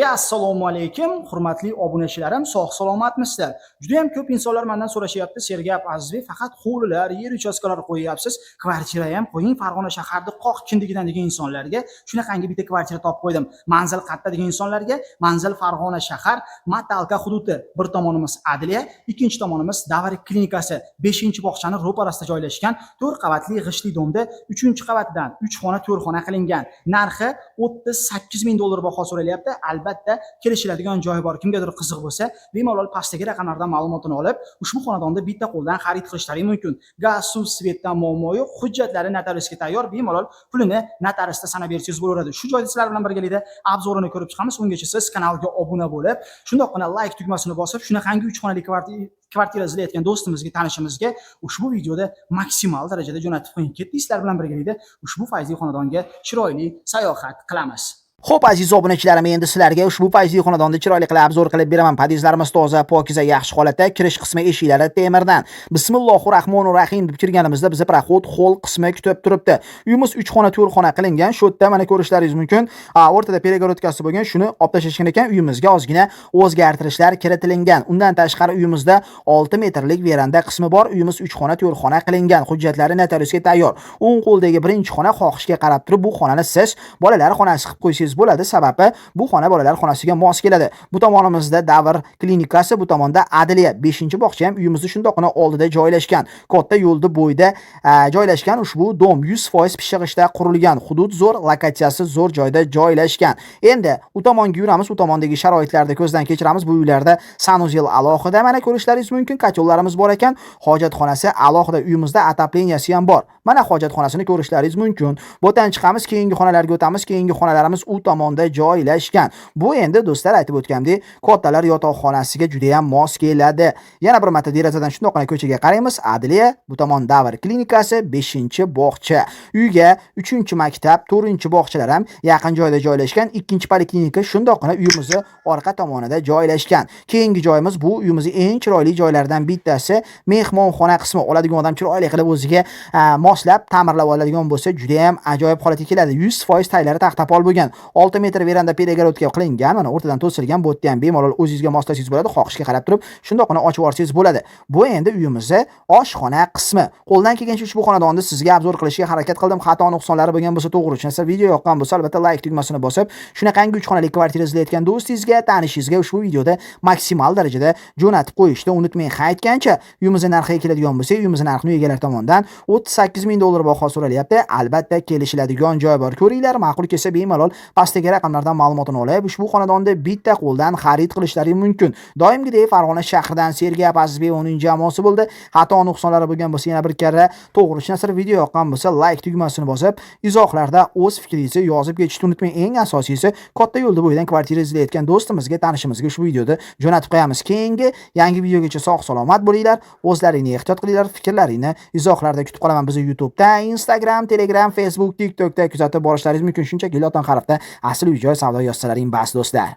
Assalomu alaykum, hurmatli obunachilarim, sog' salomatmisizlar? Juda ham ko'p insonlar mendan so'rashyapti, Sergey Azizbek, faqat hovlilar, yer uchastkalari qo'yyapsiz, kvartira ham qo'ying, Farg'ona shaharida qoq kindigidan degan insonlarga shunaqangi bitta kvartira topib qo'ydim. Manzil qayerda degan insonlarga, manzil Farg'ona shahar, Matalka hududi. Bir tomonimiz Adliya, ikkinchi tomonimiz Davr klinikasi. 5-bog'chani ro'parasida joylashgan 4 qavatli g'ishtli domda 3-qavatdan 3 xona 4 xona qilingan. Narxi $38,000 baho so'ralyapti. Albatta kelishiladigan joyi bor. Kimgadir qiziq bo'lsa, bemalol pastdagi raqamlardan ma'lumotini olib, ushbu xonadonda bitta qo'ldan xarid qilishlari mumkin. Gaz, suv, svetdan muammo yo'q. Hujjatlari notariusga tayyor, bemalol pulini notariusda sanab bersangiz bo'laveradi. Shu joyda sizlar bilan birgalikda obzorini ko'rib chiqamiz. Ungacha siz kanalga obuna bo'lib, shundoqqina like tugmasini bosib, shunaqangi 3 xonali kvartira izlayotgan do'stimizga, tanishimizga ushbu videoda maksimal darajada jo'natib qo'ying. Ketdik, sizlar bilan birgalikda ushbu fayzli xonadonga chiroyli sayohat qilamiz. Xo'p, aziz obunachilarim, endi sizlarga ushbu fayzli xonadonni chiroyli qilib obzor qilib beraman. Podizlarimiz toza, pokiza, yaxshi holatda, kirish qismi eshiklari temirdan. Bismillahirrohmanirrohim deb kirganimizda bizni proxod hol qismi kutib turibdi. Uyimiz 3 xona 4 xona qilingan. Shu yerda mana ko'rishlaringiz mumkin. O'rtada peregorodkasi bo'lgan, shuni olib tashlashgan ekan. Uyimizga ozgina o'zgartirishlar kiritilgan. Undan tashqari uyimizda 6 metrlik veranda qismi bor. Uyimiz 3 xona 4 xona qilingan. Hujjatlari notariusga tayyor. O'ng qo'ldagi birinchi xona xohishga qarab turib, bu xonani siz bolalar xonasi qilib qo'ysangiz bo'ladi, sababi bu xona bolalar xonasiga mos keladi. Bu tomonimizda Davr klinikasi, bu tomonda Adliya. 5-bog'cha ham uyimizni shundoqina oldida joylashgan. Katta yo'lda bo'yida joylashgan ushbu dom 100% pishig'ishda qurilgan. Hudud zo'r, lokatsiyasi zo'r joyda joylashgan. Endi u tomonga yuramiz, u tomondagi sharoitlarni ko'zdan kechiramiz. Bu uylarda sanuzel alohida, mana ko'rishlaringiz mumkin, kachollarimiz bor ekan. Hojatxonasi alohida, uyimizda otopleniyasi ham bor. Mana hojatxonasini ko'rishlaringiz mumkin. Bo'tan chiqamiz, keyingi xonalarga o'tamiz. Keyingi xonalarimiz u tomonda joylashgan. Bu endi do'stlar aytib o'tgandek, kattalar yotoqxonasiga juda ham mos keladi. Yana bir marta derazadan shundoqina ko'chaga qaraymiz. Adliya, bu tomon Davr klinikasi, 5-bog'cha. Uyga 3-maktab, 4-bog'chalar ham yaqin joyda joylashgan. 2-poliklinika shundoqina uyimizni orqa tomonida joylashgan. Keyingi joyimiz bu uyimizning eng chiroyli joylaridan bittasi, mehmonxona qismi. Oladigan odam chiroyli qilib o'ziga moslab ta'mirlab oladigan bo'lsa, juda ham ajoyib holatga keladi. 100% taylari taxtapol bo'lgan. 6 metr veranda peregorodka qilingan. Mana o'rtadan to'silgan, bu yerda ham bemalol o'zingizga moslashingiz bo'ladi, xohishga qarab turib shundoqina ochib yorsangiz bo'ladi. Bu endi uyimizning oshxona qismi. Qo'ldan kelgancha ushbu xonadonni sizga obzor qilishga harakat qildim. Xato nuqsonlari bo'lgan bo'lsa, to'g'ri tushunsa, video yoqqan bo'lsa, albatta like tugmasini bosib, shunaqangi 3 xonali kvartira izlayotgan do'stingizga, tanishingizga ushbu videoda maksimal darajada jo'natib qo'yishni unutmang. Aytgancha, uyimizning narxiga keladigan bo'lsa, uyimizning narxini egalar tomonidan $38,000 baho so'ralyapti. Albatta kelishiladigan joy bor. Ko'ringlar, ma'qul kelsa bemalol pastdagi raqamlardan ma'lumotini olib, ushbu xonadonda bitta qo'ldan xarid qilishlari mumkin. Doimgidek Farg'ona shahridan Sergey Azizbek va uning jamoasi bo'ldi. Xato nuqsonlari bo'lgan bo'lsa, yana bir karra to'g'ri tushunsa, video yoqqan bo'lsa, like tugmasini bosib, izohlarda o'z fikringizni yozib ketishni unutmang. Eng asosiysi, katta yo'lda bo'ydan kvartira izlayotgan do'stimizga, tanishimizga ushbu videoda jo'natib qo'yamiz. Keyingi yangi videogacha sog' salomat bo'linglar. O'zlaringni ehtiyot qilinglar. Fikrlaringni izohlarda kutib qolaman. Bizni YouTube'da, Instagram, Telegram, Facebook, TikTokda kuzatib borishlaringiz mumkin. Shunchaki loton harfda asl uy-joy savdo yozsalaring bas do'stlar.